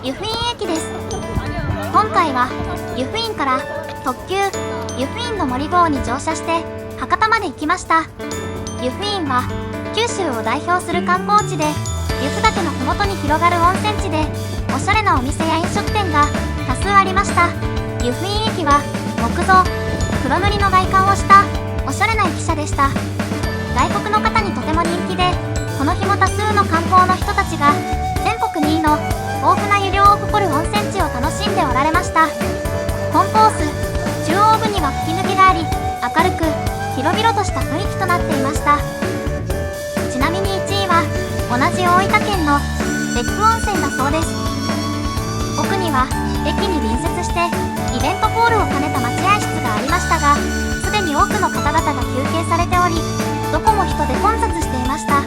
湯布院駅です。今回は湯布院から特急湯布院の森号に乗車して博多まで行きました。湯布院は九州を代表する観光地で、由布岳の麓に広がる温泉地で、おしゃれなお店や飲食店が多数ありました。湯布院駅は木造黒塗りの外観をしたおしゃれな駅舎でした。外国の方にとても人気で、この日も多数の観光の人たちが全国2位の豊富な湯量を誇る温泉地を楽しんでおられました。コンコース中央部には吹き抜けがあり、明るく広々とした雰囲気となっていました。ちなみに1位は同じ大分県の別府温泉だそうです。奥には駅に隣接してイベントホールを兼ねた待合室がありましたが、すでに多くの方々が休憩されており、どこも人で混雑していました。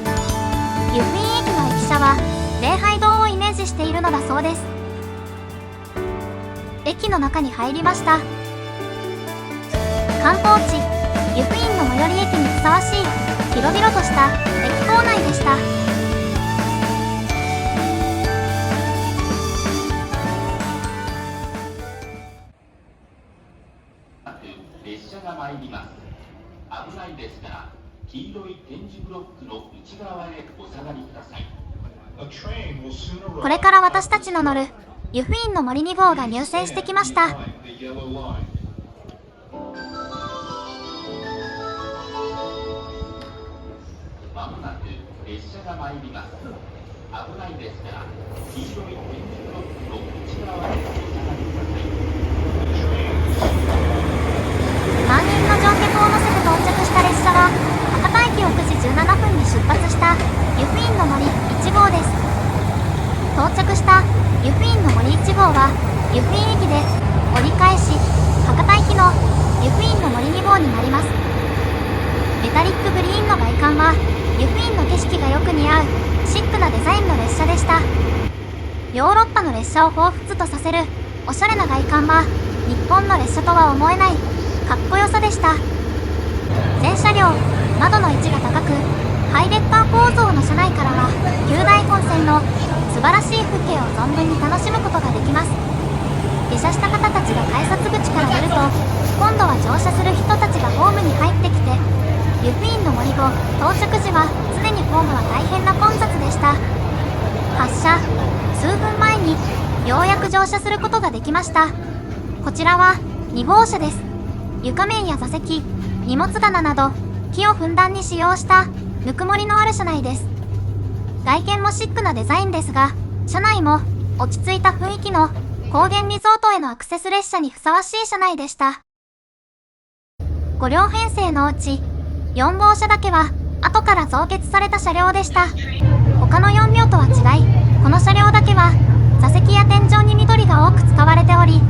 湯布院駅の駅舎は礼拝堂をイメージしているのだそうです。駅の中に入りました。観光地湯布院の最寄り駅にふさわしい広々とした駅構内でした。列車が参ります。危ないですから黄色い点字ブロックの内側へお下がりください。これから私たちの乗る湯布院の森2号が入線してきました。まもなく列車が参ります。危ないですから黄色い点字ブロックの内側へお下がりください。満員の乗客を乗せて到着した列車は博多駅を9時17分に出発した湯布院の森1号です。到着した湯布院の森1号は湯布院駅で折り返し博多駅の湯布院の森2号になります。メタリックグリーンの外観は湯布院の景色がよく似合うシックなデザインの列車でした。ヨーロッパの列車を彷彿とさせるおしゃれな外観は日本の列車とは思えないかっこよさでした。全車両窓の位置が高く、ハイデッカー構造の車内からは九大本線の素晴らしい風景を存分に楽しむことができます。下車した方たちが改札口から出ると、今度は乗車する人たちがホームに入ってきて、湯布院の森号到着時はすでにホームは大変な混雑でした。発車数分前にようやく乗車することができました。こちらは2号車です。床面や座席、荷物棚など木をふんだんに使用したぬくもりのある車内です。外見もシックなデザインですが、車内も落ち着いた雰囲気の高原リゾートへのアクセス列車にふさわしい車内でした。5両編成のうち4号車だけは後から増設された車両でした。他の4両とは違い、この車両だけは座席や天井に緑が多く使われており、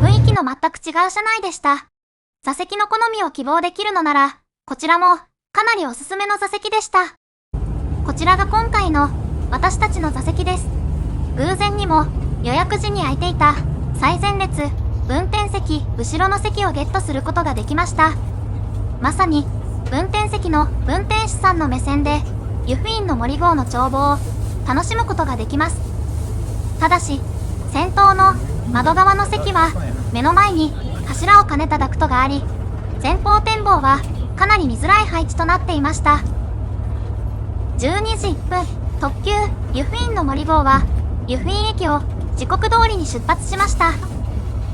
雰囲気の全く違う車内でした。座席の好みを希望できるのなら、こちらもかなりおすすめの座席でした。こちらが今回の私たちの座席です。偶然にも予約時に空いていた最前列運転席後ろの席をゲットすることができました。まさに運転席の運転手さんの目線で湯布院の森号の眺望を楽しむことができます。ただし先頭の窓側の席は目の前に柱を兼ねたダクトがあり、前方展望はかなり見づらい配置となっていました。12時1分特急湯布院の森号は湯布院駅を時刻通りに出発しました。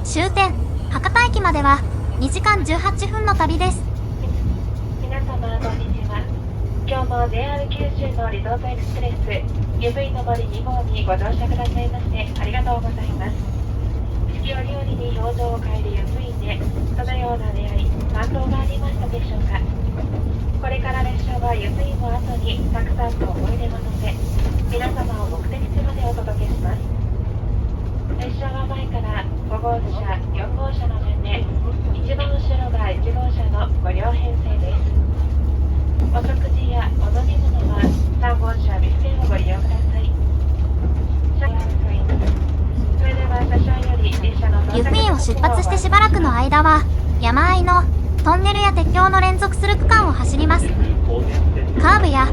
終点博多駅までは2時間18分の旅です。皆様こんにちは。今日も JR 九州のリゾートエクスプレス湯布院の森2号にご乗車くださいましてありがとうございます。四季折々に表情を変える湯布院でどのような出会い感動がありましたでしょうか。これから列車は湯布院の後にたくさんの思い出を乗せ、皆様を目的地までお届けします。列車は前から5号車4号車の順で、一番後ろが1号車の5両編成です。お食事やお飲み物は3号車ビュッフェをご利用ください。それでは車掌より列車の到着湯布院を出発してしばらくの間は山あいのトンネルや鉄橋の連続する区間を走ります。カーブや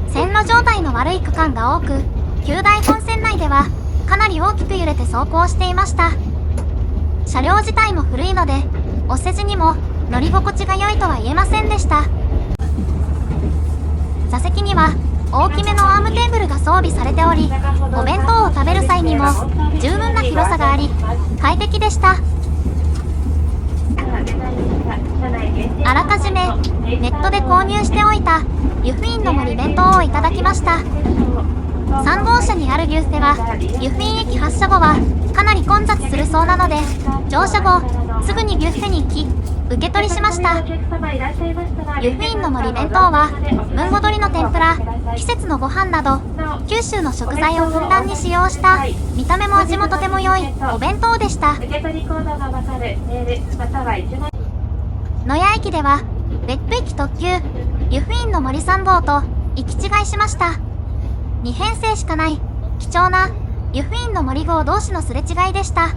線路状態の悪い区間が多く、九大本線内ではかなり大きく揺れて走行していました。車両自体も古いのでお世辞にも乗り心地が良いとは言えませんでした。座席には大きめのアームテーブルが装備されており、お弁当を食べる際にも十分な広さがあり快適でした。あらかじめネットで購入しておいた湯布院の森弁当をいただきました。3号車にある牛背は湯布院駅発車後はかなり混雑するそうなので、乗車後すぐに牛背に行き受け取りしました。湯布院の森弁当は豊後鶏の天ぷら、季節のご飯など九州の食材をふんだんに使用した見た目も味もとても良いお弁当でした。野谷駅では別府駅特急湯布院の森参道と行き違いしました。2編成しかない貴重な湯布院の森号同士のすれ違いでした。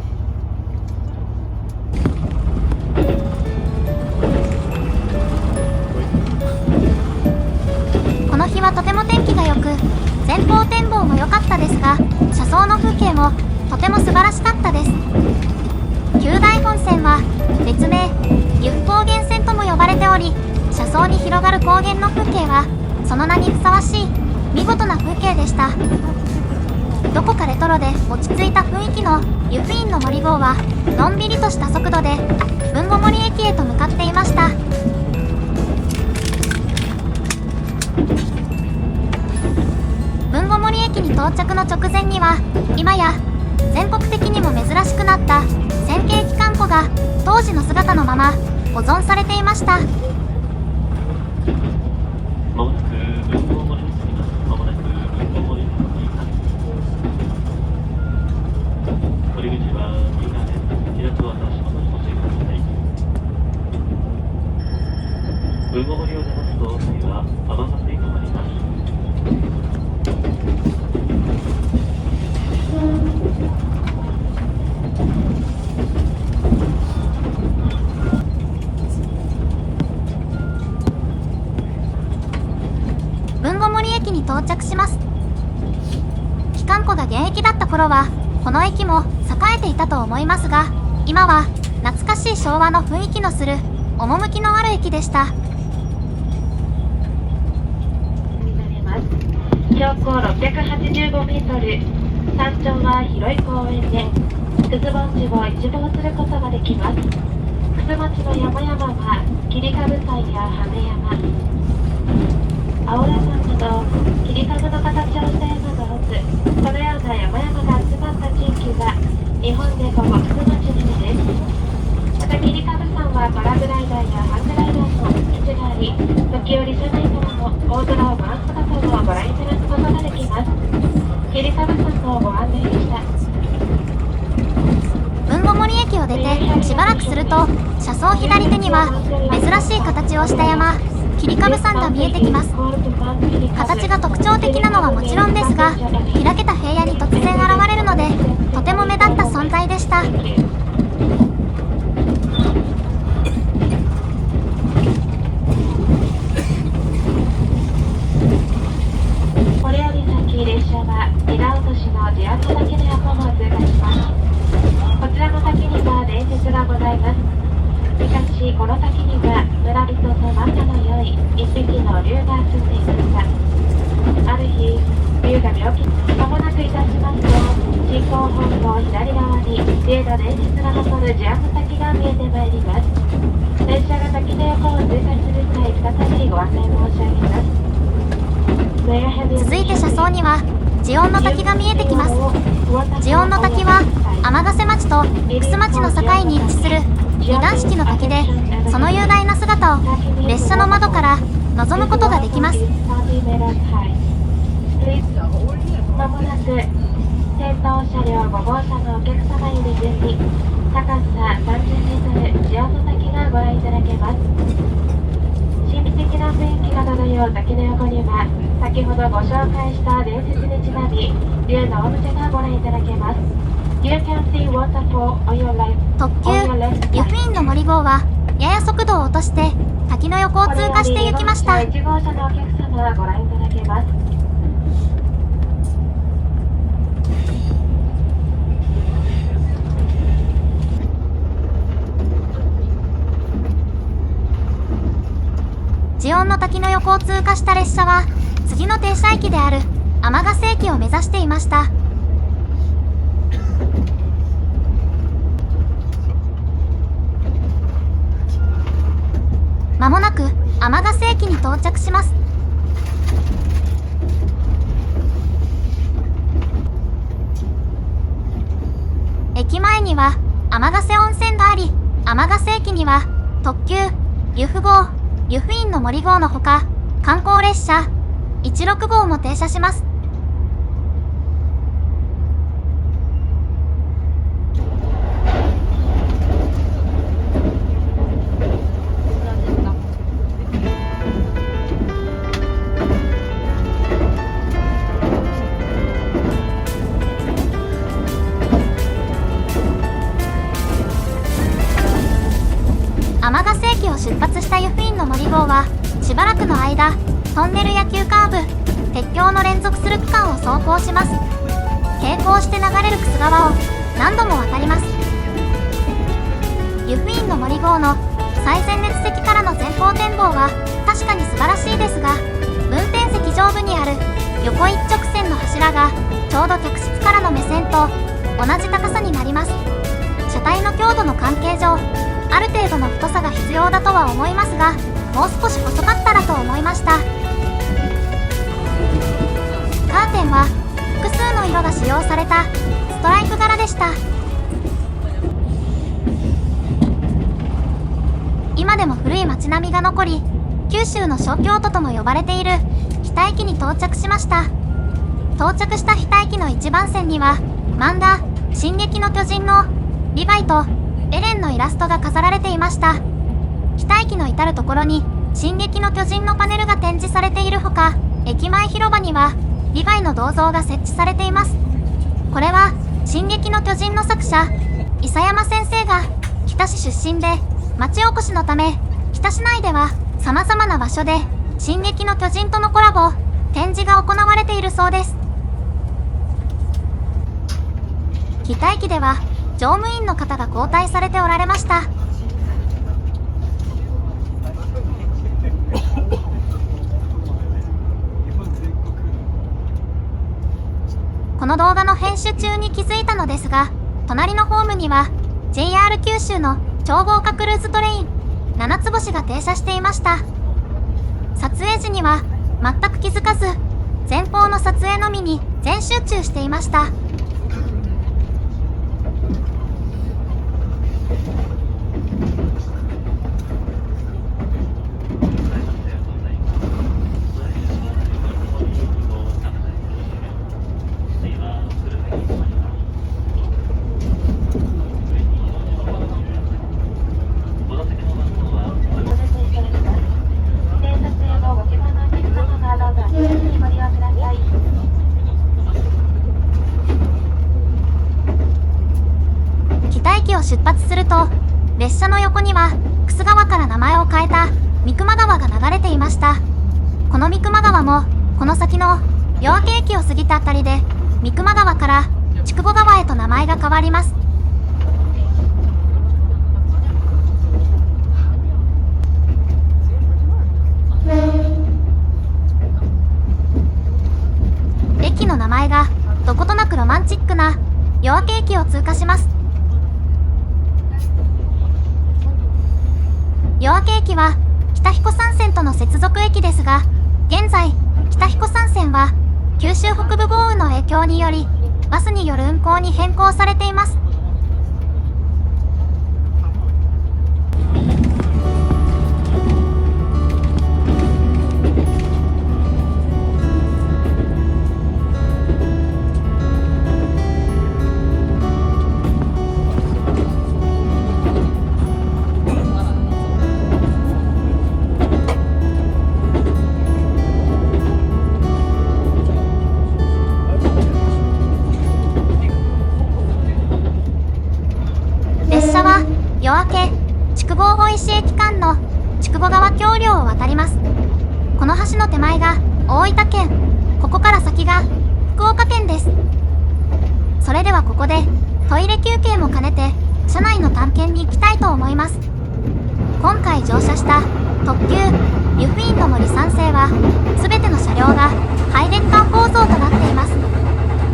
この日はとても天気が良く前方展望も良かったですが、車窓の風景もとても素晴らしかったです。九大本線は別名由布高原線とも呼ばれており、車窓に広がる高原の風景はその名にふさわしい見事な風景でした。どこかレトロで落ち着いた雰囲気の湯布院の森号はのんびりとした速度で豊後森駅へと向かっていました。豊後森駅に到着の直前には今や全国的にも珍しくなった線形機関庫が当時の姿のまま保存されていました。まもなく豊後森に着きます。まもなく豊後森に着きます。降り口は右側です。開くは足元にご注意ください。豊後森を出ますと次は尼崎に止まります。豊後森駅に到着します。機関庫が現役だった頃はこの駅も栄えていたと思いますが、今は懐かしい昭和の雰囲気のする趣のある駅でした。標高685メートル、山頂は広い公園で葛盆地を一望することができます。葛町の山々は切り株山や羽山、青良山など切り株の形をした山が多く、このような山々が集まった地域が日本でここ葛町のみです。また切り株山はパラグライダーやハングライダーの基地があり、時折車内からも大空を回す姿をご覧いただくことができます。切り株山のご案内でした。豊後森駅を出てしばらくすると車窓左手には珍しい形をした山切り株山が見えてきます。形が特徴的なのはもちろんですが、開けた平野に突然現れるのでとても目立った存在でした。これより先列車は稲落としの地跡滝の横を通過します。こちらの滝には伝説がございます。昔この滝には村人と仲の良い一匹の竜が住んでいました。ある日竜が病気、間もなくいたしますと進行方向左側に竜の伝説が残る地跡滝が見えてまいります。列車が滝の横を通過する際再びご案内申し上げます。続いて車窓には地音の滝が見えてきます。地音の滝は天ヶ瀬町と楠町の境に位置する二段式の滝で、その雄大な姿を列車の窓から望むことができます。まもなく先頭車両5号車のお客様より順に高さ30メートル地音の滝がご覧いただけます。神秘的な雰囲気が漂う滝の横には先ほどご紹介した伝説にちなみ竜のオブジェがご覧いただけます。You can see waterfall on your left. 特急湯布院の森号はやや速度を落として滝の横を通過して行きました。1号車のお客様はご覧いただけます。地温の滝の横を通過した列車は次の停車駅である天ヶ瀬駅を目指していました。まもなく天ヶ瀬駅に到着します。駅前には天ヶ瀬温泉があり、天ヶ瀬駅には特急由布号、由布院の森号のほか観光列車16号も停車します。天ヶ瀬駅を出発した由布院の森号はしばらくの間トンネルや急カーブ、鉄橋の連続する区間を走行します。並行して流れる楠川を何度も渡ります。由布院の森号の最前列席からの前方展望は確かに素晴らしいですが、運転席上部にある横一直線の柱がちょうど客室からの目線と同じ高さになります。車体の強度の関係上ある程度の太さが必要だとは思いますが、もう少し細かったらと思いました。カーテンは複数の色が使用されたストライプ柄でした。今でも古い街並みが残り、九州の小京都とも呼ばれている日田駅に到着しました。到着した日田駅の一番線には漫画「進撃の巨人」のリヴァイとエレンのイラストが飾られていました。日田駅の至る所に進撃の巨人のパネルが展示されているほか、駅前広場にはリヴァイの銅像が設置されています。これは進撃の巨人の作者伊佐山先生が日田市出身で、町おこしのため日田市内では様々な場所で進撃の巨人とのコラボ展示が行われているそうです。日田駅では乗務員の方が交代されておられました。この動画の編集中に気づいたのですが、隣のホームには JR 九州の超豪華クルーズトレイン7つ星が停車していました。撮影時には全く気づかず、前方の撮影のみに全集中していました。出発すると、列車の横には楠川から名前を変えた三熊川が流れていました。この三熊川もこの先の夜明け駅を過ぎたあたりで三熊川から筑後川へと名前が変わります。駅の名前がどことなくロマンチックな夜明け駅を通過します。夜明け駅は北彦山線との接続駅ですが、現在北彦山線は九州北部豪雨の影響によりバスによる運行に変更されています。夜明け筑後大石駅間の筑後川橋梁を渡ります。この橋の手前が大分県、ここから先が福岡県です。それではここでトイレ休憩も兼ねて車内の探検に行きたいと思います。今回乗車した特急湯布院の森3世は全ての車両がハイデッカー構造となっています。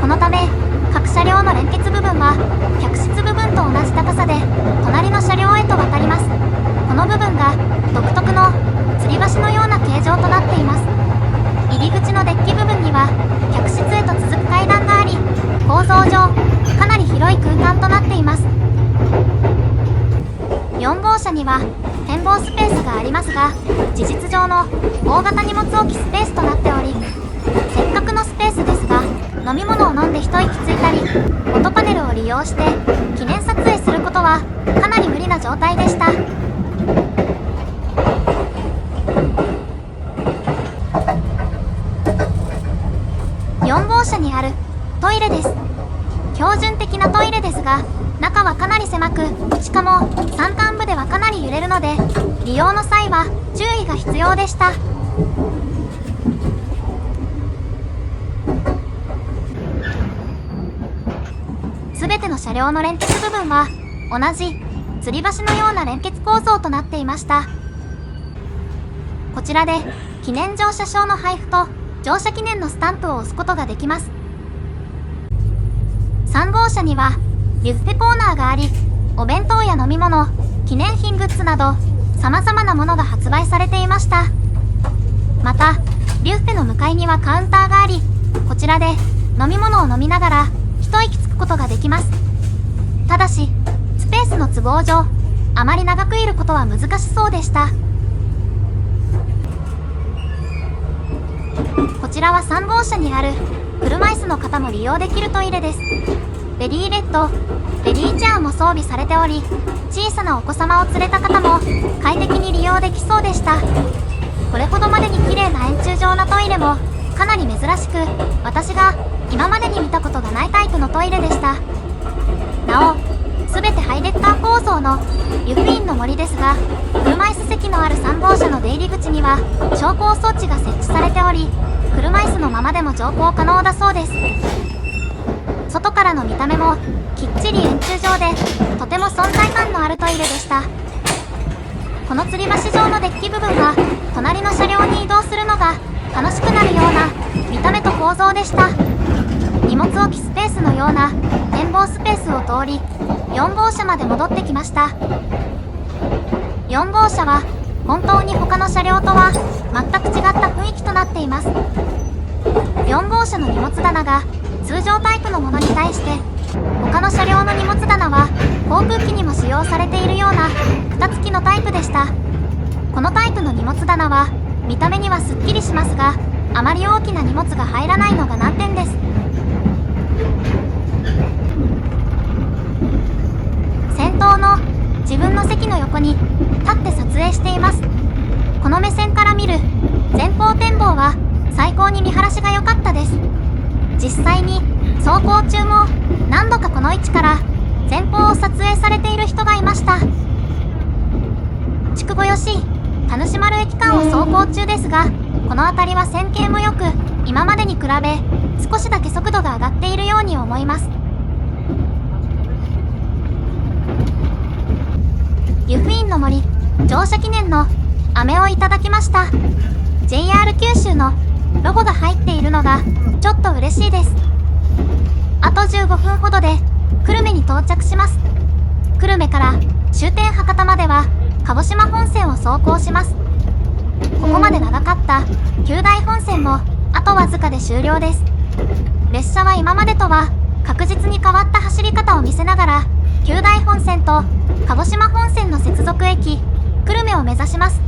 このため各車両の連結部分は客室部分と同じ高さで隣の車両へと渡ります。この部分が独特の吊り橋のような形状となっています。入り口のデッキ部分には客室へと続く階段があり、構造上かなり広い空間となっています。4号車には展望スペースがありますが、事実上の大型荷物置きスペースとなっており、せっかくのスペースですが、飲み物を飲んで一息ついたり、フォトパネルを利用して記念撮影することはかなり無理な状態でした。4号車にあるトイレです。標準的なトイレですが、中はかなり狭く、しかも山間部ではかなり揺れるので、利用の際は注意が必要でした。すべての車両の連結部分は同じ吊り橋のような連結構造となっていました。こちらで記念乗車証の配布と乗車記念のスタンプを押すことができます。3号車にはビュッフェコーナーがあり、お弁当や飲み物、記念品グッズなど様々なものが発売されていました。またビュッフェの向かいにはカウンターがあり、こちらで飲み物を飲みながら一息つくことができます。ただしスペースの都合上あまり長くいることは難しそうでした。こちらは3号車にある車椅子の方も利用できるトイレです。ベリーベッド、ベリーチェアも装備されており、小さなお子様を連れた方も快適に利用できそうでした。これほどまでに綺麗な円柱状のトイレもかなり珍しく、私が今までに見たことがないタイプのトイレでした。なお、すべてハイデッカー構造の湯布院の森ですが、車椅子席のある3号車の出入り口には昇降装置が設置されており、車椅子のままでも乗降可能だそうです。外からの見た目もきっちり円柱状で、とても存在感のあるトイレでした。この吊り橋状のデッキ部分は隣の車両に移動するのが楽しくなるような見た目と構造でした。荷物置きスペースのような展望スペースを通り、4号車まで戻ってきました。4号車は本当に他の車両とは全く違った雰囲気となっています。4号車の荷物棚が通常タイプのものに対して、他の車両の荷物棚は航空機にも使用されているような蓋付きのタイプでした。このタイプの荷物棚は見た目にはすっきりしますが、あまり大きな荷物が入らないのが難点です。先頭の自分の席の横に立って撮影しています。この目線から見る前方展望は最高に見晴らしが良かったです。実際に走行中も何度かこの位置から前方を撮影されている人がいました。筑後吉田主丸駅間を走行中ですが、この辺りは線形も良く、今までに比べ少しだけ速度が上がっているように思います。湯布院の森乗車記念の飴をいただきました。 JR 九州のロゴが入っているのがちょっと嬉しいです。あと15分ほどで久留米に到着します。久留米から終点博多までは鹿児島本線を走行します。ここまで長かった九大本線もあとわずかで終了です。列車は今までとは確実に変わった走り方を見せながら、九大本線と鹿児島本線の接続駅久留米を目指します。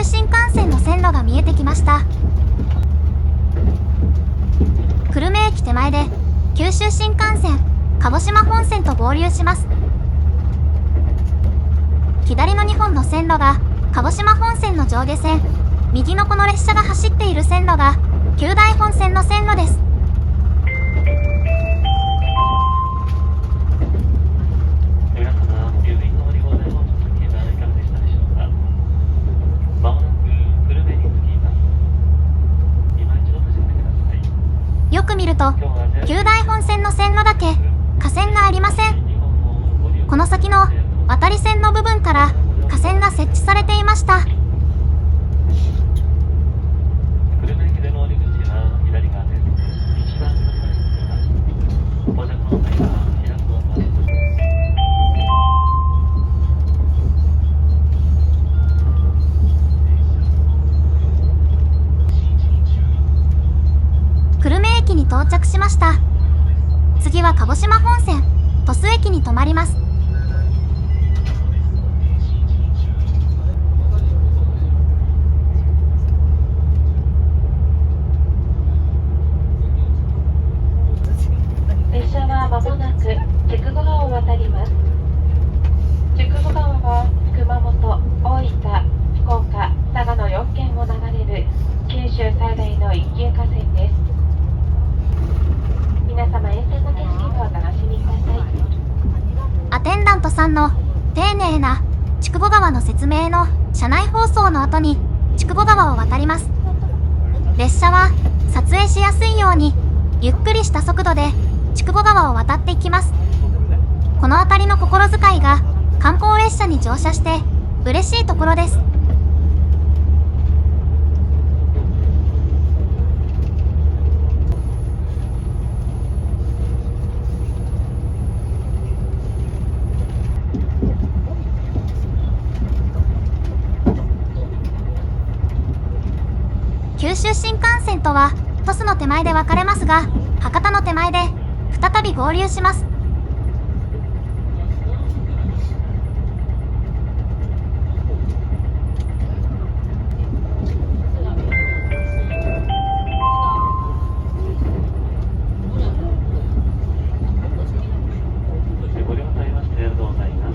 州新幹線の線路が見えてきました。久留米駅手前で九州新幹線鹿児島本線と合流します。左の2本の線路が鹿児島本線の上下線、右のこの列車が走っている線路が九大本線の線路です。皆様、郵便の乗り放題をお続けいただいかがでしたでしょうか。まもなく久留米に着きます。今一度立ち寄ってください。よく見ると九大本線の線路だけ架線がありません。この先の渡り線の部分から架線が設置されていました。久留米駅での降り口は左側です。一番左側に進みます。到着の際は開くをお待ちください。久留米駅に到着しました。次は鹿児島本線鳥栖駅に停まります。列車はまもなく筑後川を渡ります。筑後川は熊本、大分、福岡、佐賀の4県を流れる九州最大の一級河川です。皆様、沿線の景色をお楽しみください。アテンダントさんの丁寧な筑後川の説明の車内放送の後に筑後川を渡ります。列車は撮影しやすいようにゆっくりした速度で筑後川を渡っていきます。この辺りの心遣いが観光列車に乗車して嬉しいところです。九州新幹線とは鳥栖の手前で分かれますが、博多の手前で再び合流します。ご利用されましてありがとうございます。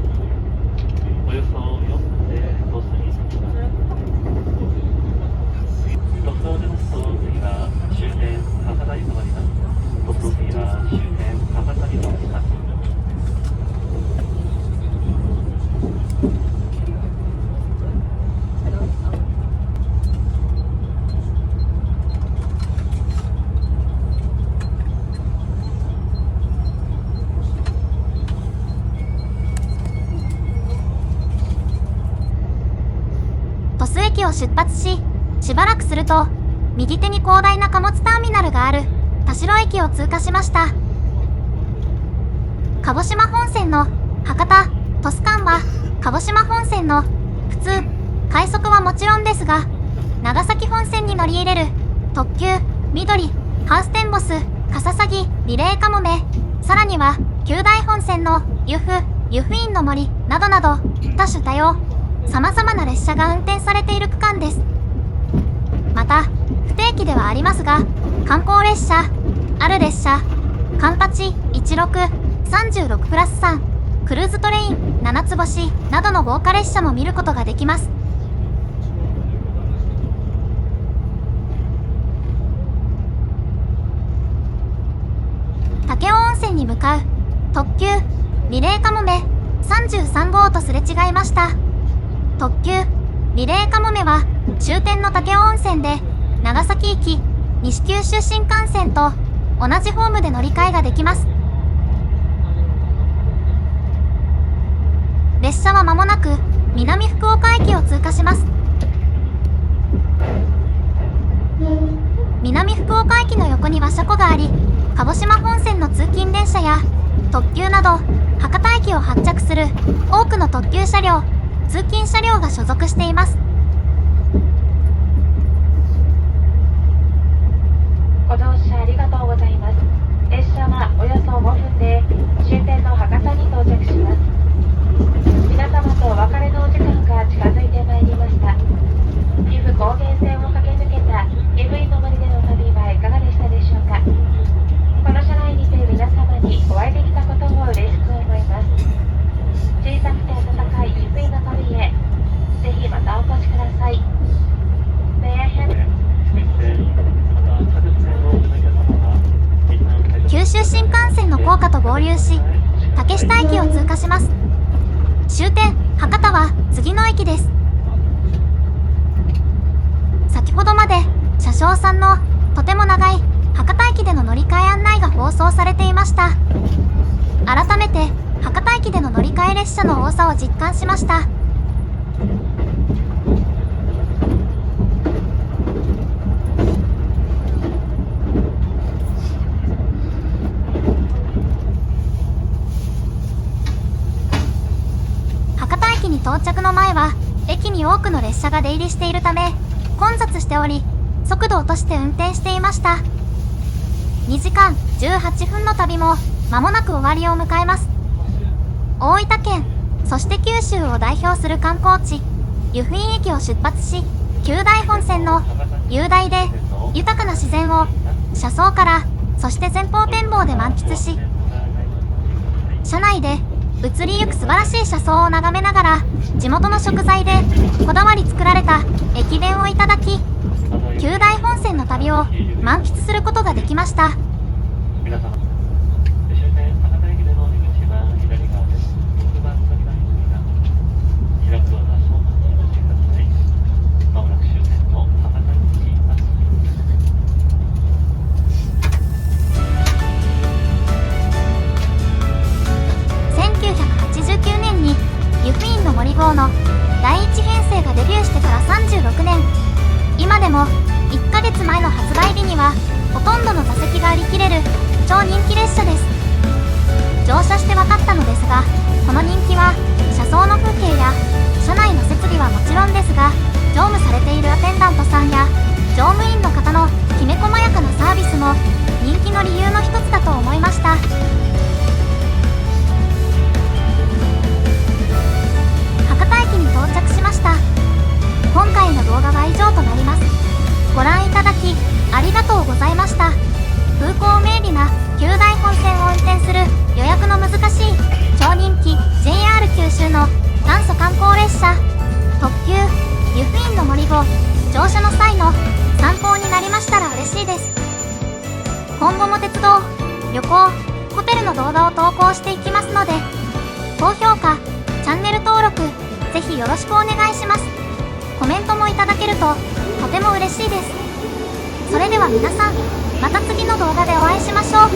およそ4分で鳥栖に着きます。鳥栖を出ますと次は終点博多に停まります。鳥栖次は終点博多に停まります。鳥栖駅を出発し、しばらくすると右手に広大な貨物ターミナルがある田代駅を通過しました。鹿児島本線の博多・鳥栖間は鹿児島本線の普通快速はもちろんですが、長崎本線に乗り入れる特急緑、ハウステンボス、かささぎ、リレーかもめ、さらには九大本線の由布、湯布院の森などなど多種多様様々な列車が運転されている区間です。また不定期ではありますが、観光列車、ある列車、カンパチ16、36プラス3、クルーズトレイン7つ星などの豪華列車も見ることができます。武雄温泉に向かう特急リレーかもめ33号とすれ違いました。特急リレーかもめは終点の武雄温泉で長崎行き西九州新幹線と同じホームで乗り換えができます。列車は間もなく南福岡駅を通過します。南福岡駅の横には車庫があり、鹿児島本線の通勤電車や特急など博多駅を発着する多くの特急車両、通勤車両が所属しています。ご乗車ありがとうございます。列車はおよそ5分で終点の博多に到着します。皆様とお別れのお時間が近づいてまいりました。合流し、竹下駅を通過します。終点博多は次の駅です。先ほどまで車掌さんのとても長い博多駅での乗り換え案内が放送されていました。改めて博多駅での乗り換え列車の多さを実感しました。博多駅に到着の前は駅に多くの列車が出入りしているため混雑しており、速度を落として運転していました。2時間18分の旅も間もなく終わりを迎えます。大分県、そして九州を代表する観光地湯布院駅を出発し、九大本線の雄大で豊かな自然を車窓からそして前方展望で満喫し、車内で移りゆく素晴らしい車窓を眺めながら地元の食材でこだわり作られた駅弁をいただき、九大本線の旅を満喫することができました。皆様、終点博多駅でのお出口は左側です。6番乗り場に開くドアがそうにご注意ください。まもなく終点の博多に着きます。1989年に湯布院の森号の第1編成がデビューしてから36年、今でも1ヶ月前の発売日にはほとんどの座席が売り切れる超人気列車です。乗車して分かったのですが、この人気は車窓の風景や車内の設備はもちろんですが、乗務されているアテンダントさんや乗務員の方のきめ細やかなサービスも人気の理由の一つだと思いました。博多駅に到着しました。今回の動画は以上となります。ご覧いただきありがとうございました。風光明媚な九大本線を運転する予約の難しい超人気 JR 九州の元祖観光列車特急湯布院の森号、乗車の際の参考になりましたら嬉しいです。今後も鉄道、旅行、ホテルの動画を投稿していきますので、高評価、チャンネル登録ぜひよろしくお願いします。コメントもいただけるととても嬉しいです。それでは皆さん、また次の動画でお会いしましょう。